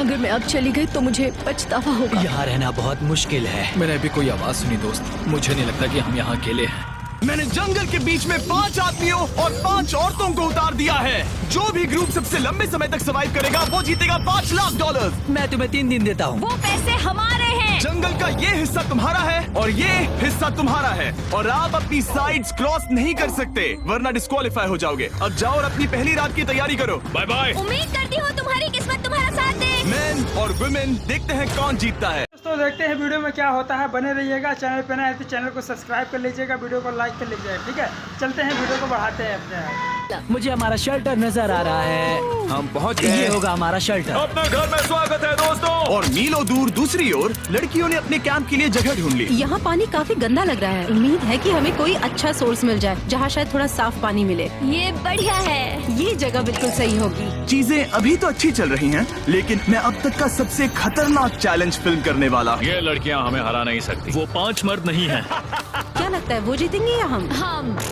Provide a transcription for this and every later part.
अगर मैं अब चली गई तो मुझे पछतावा होगा। यहाँ रहना बहुत मुश्किल है। मैंने अभी कोई आवाज सुनी दोस्त, मुझे नहीं लगता कि हम यहाँ अकेले हैं। मैंने जंगल के बीच में 5 आदमियों और 5 औरतों को उतार दिया है। जो भी ग्रुप सबसे लंबे समय तक सर्वाइव करेगा वो जीतेगा $5 लाख। मैं तुम्हें 3 दिन देता हूँ। वो पैसे हमारे हैं। जंगल का ये हिस्सा तुम्हारा है और ये हिस्सा तुम्हारा है और आप अपनी साइड्स क्रॉस नहीं कर सकते वरना डिस्क्वालीफाई हो जाओगे। अब जाओ और अपनी पहली रात की तैयारी करो। Bye bye. उम्मीद करती हूँ तुम्हारी किस्मत तुम्हारा साथ दे। मेन और वुमेन, देखते हैं कौन जीतता है। दोस्तों देखते हैं वीडियो में क्या होता है, बने रहिएगा। चैनल पे नए हैं तो चैनल को सब्सक्राइब कर लीजिएगा, वीडियो को लाइक कर लीजिएगा। ठीक है, चलते हैं वीडियो को बढ़ाते हैं अपने। मुझे हमारा शेल्टर नजर आ रहा है। हम पहुंच ये गए। होगा हमारा शेल्टर। अपने घर में स्वागत है दोस्तों। और मीलों दूर दूसरी ओर लड़कियों ने अपने कैंप के लिए जगह ढूंढ ली। यहाँ पानी काफी गंदा लग रहा है। उम्मीद है कि हमें कोई अच्छा सोर्स मिल जाए जहाँ शायद थोड़ा साफ पानी मिले। ये बढ़िया है। ये जगह बिल्कुल सही होगी। चीजें अभी तो अच्छी चल रही हैं, लेकिन मैं अब तक का सबसे खतरनाक चैलेंज फिल्म करने वाला। ये लड़कियाँ हमें हरा नहीं सकती। वो 5 मर्द नहीं हैं। क्या लगता है वो जीतेंगे या हम?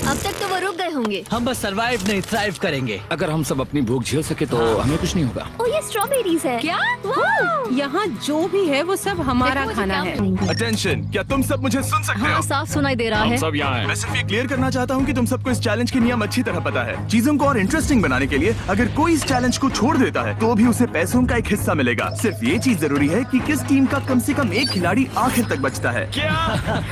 अब तक तो वो रुक गए होंगे। हम बस सरवाइव नहीं थ्राइव करेंगे। अगर हम सब अपनी भूख झेल सके तो हमें कुछ नहीं होगा। ओ ये स्ट्रॉबेरीज है। क्या? यहाँ जो भी है वो सब हमारा खाना है। अटेंशन, क्या तुम सब मुझे सुन सकते हो? हाँ साफ सुनाई दे रहा है। सब यहाँ हैं। मैं सिर्फ ये क्लियर करना चाहता हूँ कि तुम सबको इस चैलेंज के नियम अच्छी तरह पता है। चीजों को और इंटरेस्टिंग बनाने के लिए अगर कोई इस चैलेंज को छोड़ देता है तो भी उसे पैसों का एक हिस्सा मिलेगा। सिर्फ ये चीज जरूरी है कि किस टीम का कम से कम एक खिलाड़ी आखिर तक बचता है। क्या?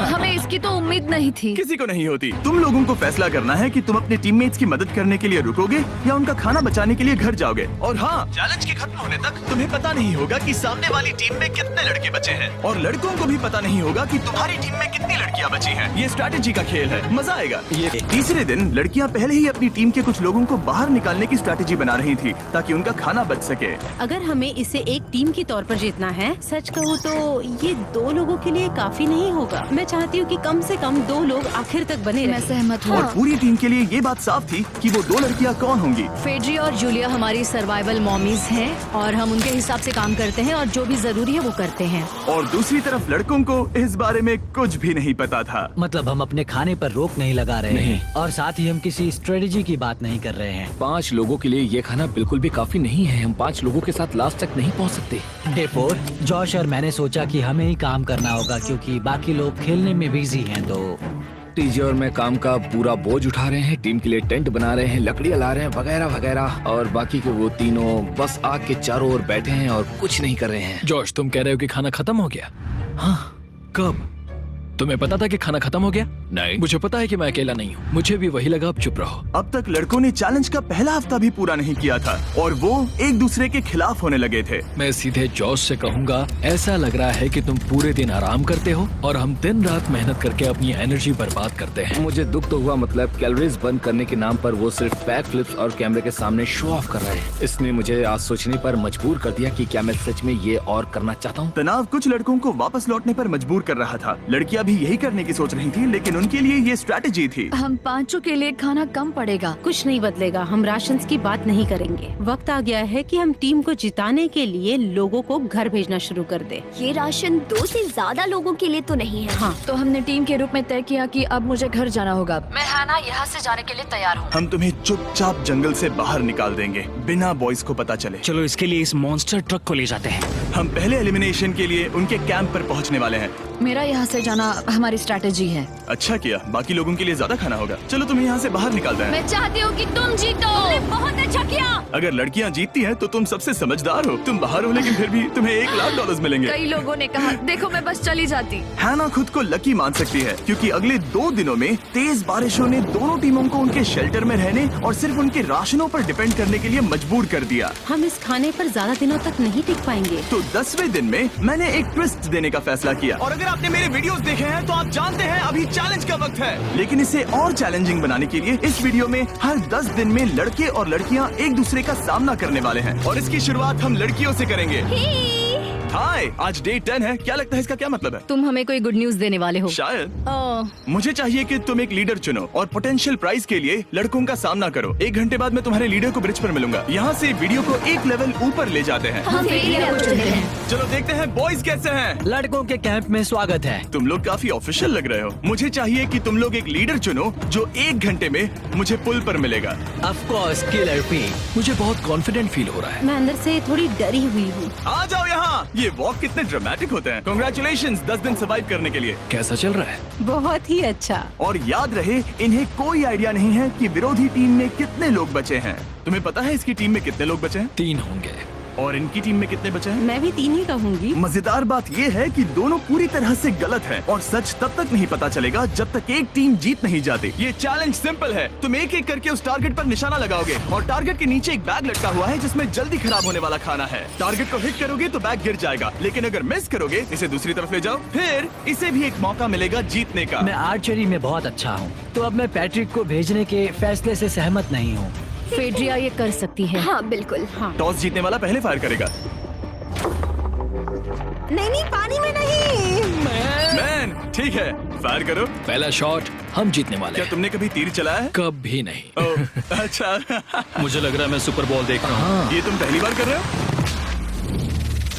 हमें इसकी तो उम्मीद नहीं थी। किसी को नहीं होती। तुम लोगों को फैसला करना है कि तुम अपने टीममेट्स की मदद करने के लिए रुकोगे या उनका खाना बचाने के लिए घर जाओगे। और हाँ, चैलेंज के खत्म होने तक तुम्हें पता नहीं होगा कि सामने वाली टीम में कितने लड़के बचे हैं और लड़कों को भी पता नहीं होगा कि तुम्हारी टीम में कितनी लड़कियां बची हैं। ये स्ट्रैटेजी का खेल है, मजा आएगा। ये तीसरे दिन लड़कियां पहले ही अपनी टीम के कुछ लोगों को बाहर निकालने की स्ट्रैटेजी बना रही थी ताकि उनका खाना बच सके। अगर हमें इसे एक टीम के तौर पर जीतना है, सच कहूँ तो ये 2 लोगों के लिए काफी नहीं होगा। मैं चाहती हूँ कि कम से कम 2 लोग आखिर तक बने मैं रहें। सहमत हूँ। और पूरी टीम के लिए ये बात साफ थी कि वो 2 लड़कियां कौन होंगी। फेड्री और जूलिया हमारी सर्वाइवल मॉमीज हैं और हम उनके हिसाब से काम करते हैं और जो भी जरूरी है वो करते हैं। और दूसरी तरफ लड़कों को इस बारे में कुछ भी नहीं पता था। मतलब हम अपने खाने पर रोक नहीं लगा रहे हैं और साथ ही हम किसी स्ट्रेटेजी की बात नहीं कर रहे हैं। 5 लोगों के लिए ये खाना बिल्कुल भी काफी नहीं है। हम 5 लोगों के साथ लास्ट तक नहीं पहुँच सकते। डे 4, जॉश और मैंने सोचा कि हमें ही काम करना होगा क्योंकि बाकी लोग खेलने में बिजी हैं। तो टीजे और मैं काम का पूरा बोझ उठा रहे हैं, टीम के लिए टेंट बना रहे हैं, लकड़ियाँ ला रहे हैं वगैरह वगैरह, और बाकी के वो तीनों बस आग के चारों ओर बैठे हैं और कुछ नहीं कर रहे हैं। जॉश, तुम कह रहे हो कि खाना खत्म हो गया? हाँ। कब? तुम्हें पता था कि खाना खत्म हो गया? नहीं। मुझे पता है कि मैं अकेला नहीं हूँ। मुझे भी वही लगा। अब चुप रहो। अब तक लड़कों ने चैलेंज का पहला हफ्ता भी पूरा नहीं किया था और वो एक दूसरे के खिलाफ होने लगे थे। मैं सीधे जॉश से कहूँगा, ऐसा लग रहा है कि तुम पूरे दिन आराम करते हो और हम दिन रात मेहनत करके अपनी एनर्जी बर्बाद करते हैं। मुझे दुख तो हुआ, मतलब कैलोरीज बर्न करने के नाम पर वो सिर्फ बैक फ्लिप्स और कैमरे के सामने शो ऑफ कर रहे हैं। इसने मुझे आज सोचने पर मजबूर कर दिया कि क्या मैं सच में ये और करना चाहता हूँ। तनाव कुछ लड़कों को वापस लौटने पर मजबूर कर रहा था। लड़कियां भी यही करने की सोच रही थी, लेकिन उनके लिए ये स्ट्रैटेजी थी। हम 5 के लिए खाना कम पड़ेगा। कुछ नहीं बदलेगा। हम राशन की बात नहीं करेंगे। वक्त आ गया है कि हम टीम को जिताने के लिए लोगों को घर भेजना शुरू कर दे। ये राशन 2 से ज्यादा लोगों के लिए तो नहीं है। हाँ। तो हमने टीम के रूप में तय किया कि अब मुझे घर जाना होगा। मैं हाना यहाँ से जाने के लिए तैयार हूँ। हम तुम्हें चुपचाप जंगल से बाहर निकाल देंगे बिना बॉयज को पता चले। चलो इसके लिए इस मॉन्स्टर ट्रक को ले जाते हैं। हम पहले एलिमिनेशन के लिए उनके कैंप पर पहुंचने वाले हैं। मेरा यहाँ से जाना हमारी स्ट्रैटेजी है। अच्छा किया, बाकी लोगों के लिए ज्यादा खाना होगा। चलो तुम्हें यहाँ से बाहर निकालते हैं। मैं चाहती हूँ कि तुम जीतो। तुमने बहुत अच्छा किया। अगर लड़कियाँ जीतती हैं तो तुम सबसे समझदार हो। तुम बाहर हो लेकिन फिर भी तुम्हें $1 लाख मिलेंगे। कई लोगों ने कहा देखो मैं बस चली जाती। हैना खुद को लकी मान सकती है क्योंकि अगले 2 दिनों में तेज बारिशों ने दोनों टीमों को उनके शेल्टर में रहने और सिर्फ उनके राशनों पर डिपेंड करने के लिए मजबूर कर दिया। हम इस खाने पर ज्यादा दिनों तक नहीं टिक पाएंगे। तो 10वें दिन में मैंने एक ट्विस्ट देने का फैसला किया। और अगर आपने मेरे वीडियोस देखे हैं तो आप जानते हैं अभी चैलेंज का वक्त है। लेकिन इसे और चैलेंजिंग बनाने के लिए इस वीडियो में हर 10 दिन में लड़के और लड़कियां एक दूसरे का सामना करने वाले हैं और इसकी शुरुआत हम लड़कियों से करेंगे। हाय, आज डे 10 है। क्या लगता है इसका क्या मतलब है? तुम हमें कोई गुड न्यूज देने वाले हो। शायद। ओह, मुझे चाहिए कि तुम एक लीडर चुनो और पोटेंशियल प्राइज के लिए लड़कों का सामना करो। 1 घंटे बाद मैं तुम्हारे लीडर को ब्रिज पर मिलूंगा। यहाँ से वीडियो को एक लेवल ऊपर ले जाते हैं। हम फेलियर को चुनते हैं। चलो देखते हैं बॉयज कैसे हैं। लड़कों के कैंप में स्वागत है। तुम लोग काफी ऑफिशियल लग रहे हो। मुझे चाहिए कि तुम लोग एक लीडर चुनो जो 1 घंटे में मुझे पुल पर मिलेगा। Of course killer P. मुझे बहुत कॉन्फिडेंट फील हो रहा है। मैं अंदर से थोड़ी डरी हुई हूँ। आ जाओ यहाँ। ये वॉक कितने ड्रामेटिक होते हैं। कांग्रेचुलेशंस 10 दिन सर्वाइव करने के लिए। कैसा चल रहा है? बहुत ही अच्छा। और याद रहे, इन्हें कोई आइडिया नहीं है कि विरोधी टीम में कितने लोग बचे हैं। तुम्हें पता है इसकी टीम में कितने लोग बचे हैं? 3 होंगे। और इनकी टीम में कितने बचे हैं? मैं भी 3 ही कहूँगी। मजेदार बात ये है कि दोनों पूरी तरह से गलत हैं और सच तब तक नहीं पता चलेगा जब तक एक टीम जीत नहीं जाती। ये चैलेंज सिंपल है। तुम एक एक करके उस टारगेट पर निशाना लगाओगे और टारगेट के नीचे एक बैग लटका हुआ है जिसमें जल्दी खराब होने वाला खाना है। टारगेट को हिट करोगे तो बैग गिर जाएगा, लेकिन अगर मिस करोगे इसे दूसरी तरफ ले जाओ, फिर इसे भी एक मौका मिलेगा जीतने का। मैं आर्चरी में बहुत अच्छा हूँ, तो अब मैं पैट्रिक को भेजने के फैसले से सहमत नहीं हूँ। फेड्रिया ये कर सकती है। हाँ बिल्कुल। हाँ टॉस जीतने वाला पहले फायर करेगा। नहीं, पानी में नहीं। मैन, ठीक है, फायर करो। पहला शॉट हम जीतने वाले क्या हैं। तुमने कभी तीर चलाया है? कभी नहीं। ओह, अच्छा। मुझे लग रहा है मैं सुपर बॉल देख रहा हूँ। ये तुम पहली बार कर रहे हो?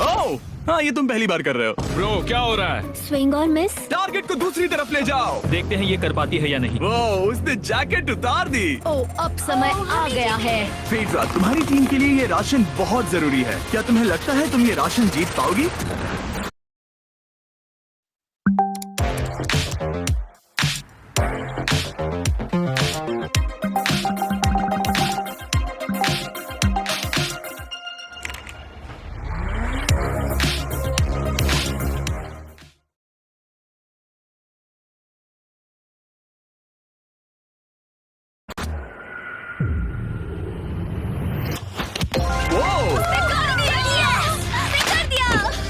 ओह, हाँ, ये तुम पहली बार कर रहे हो। ब्रो क्या हो रहा है? स्विंग और मिस। टारगेट को दूसरी तरफ ले जाओ। देखते हैं ये कर पाती है या नहीं। वो उसने जैकेट उतार दी। ओह, अब समय आ गया है। फेड्रा, तुम्हारी टीम के लिए ये राशन बहुत जरूरी है। क्या तुम्हें लगता है तुम ये राशन जीत पाओगी?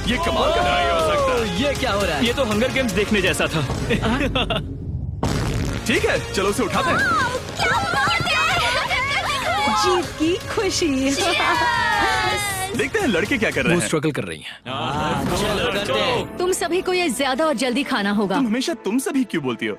ये कमाल का नहीं हो सकता। ये क्या हो रहा है? ये तो हंगर गेम्स देखने जैसा था। ठीक है, चलो उसे उठाते हैं। जीत की खुशी। देखते हैं लड़के क्या कर रहे वो हैं। स्ट्रगल कर रही हैं। तुम सभी को ये ज्यादा और जल्दी खाना होगा। तुम हमेशा तुम सभी क्यों बोलती हो?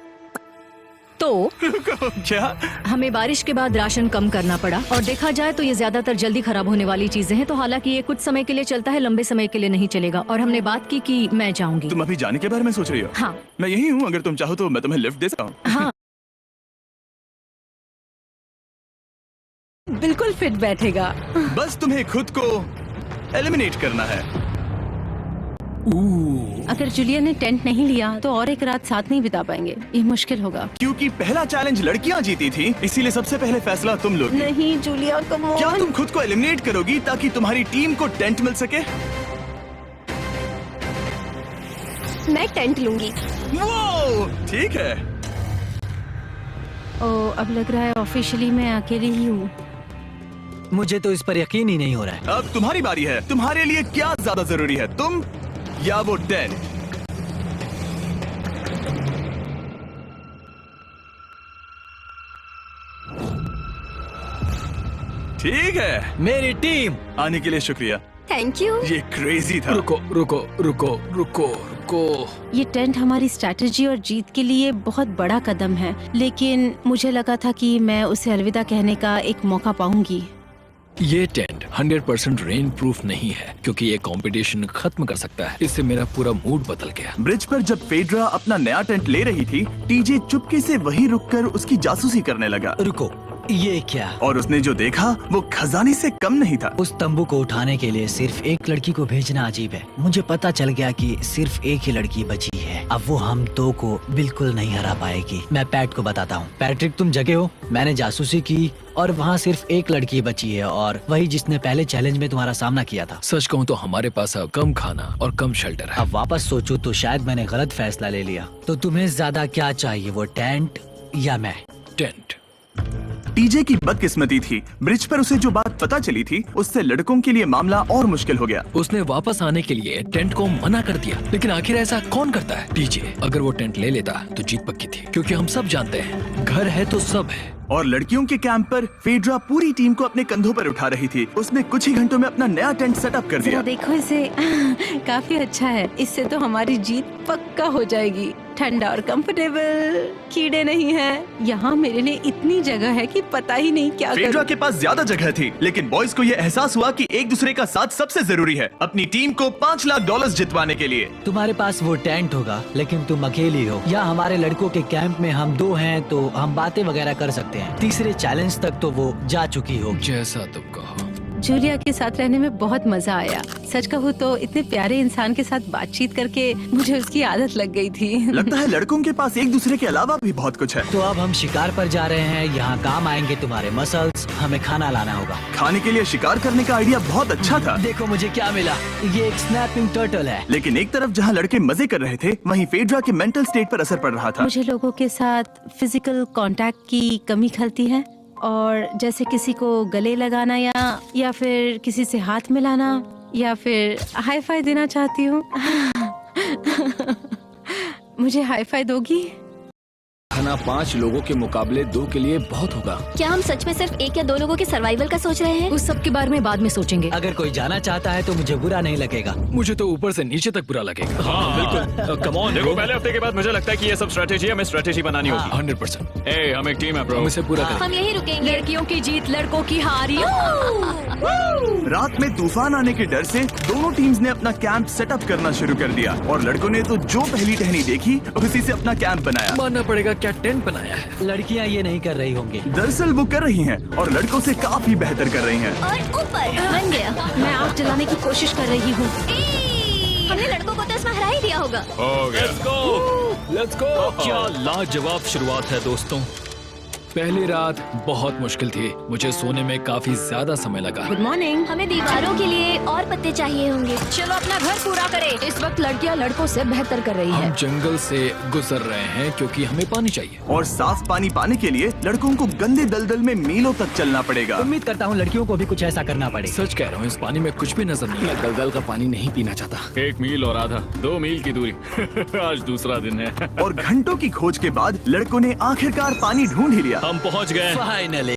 तो क्या? हमें बारिश के बाद राशन कम करना पड़ा और देखा जाए तो ये ज्यादातर जल्दी खराब होने वाली चीजें हैं। तो हालांकि ये कुछ समय के लिए चलता है, लंबे समय के लिए नहीं चलेगा। और हमने बात की कि मैं जाऊंगी। तुम अभी जाने के बारे में सोच रही हो? हाँ मैं यही हूँ, अगर तुम चाहो तो मैं तुम्हें लिफ्ट दे सकता हूँ। हाँ, बिल्कुल फिट बैठेगा। बस तुम्हें खुद को एलिमिनेट करना है। अगर जूलिया ने टेंट नहीं लिया तो और एक रात साथ नहीं बिता पाएंगे। ये मुश्किल होगा। क्योंकि पहला चैलेंज लड़कियां जीती थी, इसीलिए सबसे पहले फैसला तुम लोगी। नहीं जूलिया, कम ऑन। क्या तुम खुद को एलिमिनेट करोगी ताकि तुम्हारी टीम को टेंट मिल सके? मैं टेंट लूंगी। वो ठीक है। ओ, अब लग रहा है ऑफिशियली मैं अकेली ही हूँ। मुझे तो इस पर यकीन ही नहीं हो रहा है। अब तुम्हारी बारी है। तुम्हारे लिए क्या ज्यादा जरूरी है, तुम या वो टेंट? ठीक है, मेरी टीम। आने के लिए शुक्रिया। Thank you. ये क्रेजी था। रुको रुको रुको रुको रुको। ये टेंट हमारी स्ट्रैटेजी और जीत के लिए बहुत बड़ा कदम है, लेकिन मुझे लगा था कि मैं उसे अलविदा कहने का एक मौका पाऊंगी। ये टेंट 100% रेन प्रूफ नहीं है, क्योंकि ये कंपटीशन खत्म कर सकता है। इससे मेरा पूरा मूड बदल गया। ब्रिज पर जब फेड्रा अपना नया टेंट ले रही थी, टीजे चुपके से वहीं रुककर उसकी जासूसी करने लगा। रुको, ये क्या? और उसने जो देखा वो खजाने से कम नहीं था। उस तंबू को उठाने के लिए सिर्फ एक लड़की को भेजना अजीब है। मुझे पता चल गया कि सिर्फ एक ही लड़की बची है। अब वो हम दो को बिल्कुल नहीं हरा पाएगी। मैं पैट को बताता हूँ। पैट्रिक, तुम जगे हो? मैंने जासूसी की और वहाँ सिर्फ एक लड़की बची है, और वही जिसने पहले चैलेंज में तुम्हारा सामना किया था। सच कहूँ तो हमारे पास अब कम खाना और कम शेल्टर है। अब वापस सोचो तो शायद मैंने गलत फैसला ले लिया। तो तुम्हें ज्यादा क्या चाहिए, वो टेंट या मैं? टेंट। टीजे की बदकिस्मती थी। ब्रिज पर उसे जो बात पता चली थी, उससे लड़कों के लिए मामला और मुश्किल हो गया। उसने वापस आने के लिए टेंट को मना कर दिया, लेकिन आखिर ऐसा कौन करता है? टीजे, अगर वो टेंट ले लेता तो जीत पक्की थी, क्योंकि हम सब जानते हैं घर है तो सब है। और लड़कियों के कैंप पर फेड्रा पूरी टीम को अपने कंधों पर उठा रही थी। उसने कुछ ही घंटों में अपना नया टेंट सेटअप कर जरा दिया। देखो इसे काफी अच्छा है। इससे तो हमारी जीत पक्का हो जाएगी। ठंडा और कंफर्टेबल, कीड़े नहीं हैं। यहाँ मेरे लिए इतनी जगह है कि पता ही नहीं क्या फेड्रा करूं। के पास ज्यादा जगह थी, लेकिन बॉयज को यह एहसास हुआ कि एक दूसरे का साथ सबसे जरूरी है अपनी टीम को $5 लाख जितवाने के लिए। तुम्हारे पास वो टेंट होगा, लेकिन तुम अकेली हो। या हमारे लड़कों के कैंप में हम 2 हैं तो हम बातें वगैरह कर सकते हैं। तीसरे चैलेंज तक तो वो जा चुकी होगी। जैसा तुम कहो। जूलिया के साथ रहने में बहुत मजा आया। सच कहूँ तो इतने प्यारे इंसान के साथ बातचीत करके मुझे उसकी आदत लग गई थी। लगता है लड़कों के पास एक दूसरे के अलावा भी बहुत कुछ है। तो अब हम शिकार पर जा रहे हैं। यहाँ काम आएंगे तुम्हारे मसल्स। हमें खाना लाना होगा। खाने के लिए शिकार करने का आइडिया बहुत अच्छा था, देखो मुझे क्या मिला। ये एक स्नैपिंग टर्टल है। लेकिन एक तरफ जहाँ लड़के मजे कर रहे थे, वहीं फेड्रा के मेंटल स्टेट पर असर पड़ रहा था। मुझे लोगों के साथ फिजिकल कांटेक्ट की कमी खलती है, और जैसे किसी को गले लगाना या फिर किसी से हाथ मिलाना या फिर हाई फाई देना चाहती हूँ। मुझे हाई फाई दोगी? खाना 5 लोगों के मुकाबले 2 के लिए बहुत होगा। क्या हम सच में सिर्फ 1 या 2 लोगों के सर्वाइवल का सोच रहे हैं? उस सब के बारे में बाद में सोचेंगे। अगर कोई जाना चाहता है तो मुझे बुरा नहीं लगेगा। मुझे तो ऊपर से नीचे तक बुरा लगेगा। हाँ बिल्कुल। कम ऑन, देखो पहले हफ्ते के बाद मुझे लगता है कि ये सब स्ट्रेटेजी हमें स्ट्रेटेजी बनानी होगी। 100%। ए, हम एक टीम है ब्रो। हम इसे पूरा करेंगे। हम यही रुकेंगे। लड़कियों की जीत, लड़कों की हार। रात में तूफान आने के डर से दोनों टीम्स ने अपना कैंप सेटअप करना शुरू कर दिया, और लड़कों ने तो जो पहली टहनी देखी उसी से अपना कैंप बनाया। मानना पड़ेगा, क्या टेंट बनाया है। लड़कियाँ ये नहीं कर रही होंगी। दरअसल वो कर रही हैं, और लड़कों से काफी बेहतर कर रही हैं। और ऊपर बन गया। मैं आग जलाने की कोशिश कर रही हूँ। हमने लड़कों को तो इसमें हरा ही दिया होगा। हो गया। Let's go. क्या लाजवाब शुरुआत है दोस्तों। पहली रात बहुत मुश्किल थी। मुझे सोने में काफी ज्यादा समय लगा। Good morning. हमें दीवारों के लिए और पत्ते चाहिए होंगे। चलो अपना घर पूरा करें। इस वक्त लड़कियां लड़कों से बेहतर कर रही हम है। जंगल से गुजर रहे हैं क्योंकि हमें पानी चाहिए। और साफ पानी पाने के लिए लड़कों को गंदे दलदल में मीलों तक चलना पड़ेगा। उम्मीद करता हूँ लड़कियों को भी कुछ ऐसा करना पड़ेगा। सच कह रहा हूँ, इस पानी में कुछ भी नजर नहीं मैं दलदल का पानी नहीं पीना चाहता। 1 मील और आधा, 2 मील की दूरी। आज दूसरा दिन है। और घंटों की खोज के बाद लड़कों ने आखिरकार पानी ढूंढ ही लिया। हम पहुंच गए। फाइनली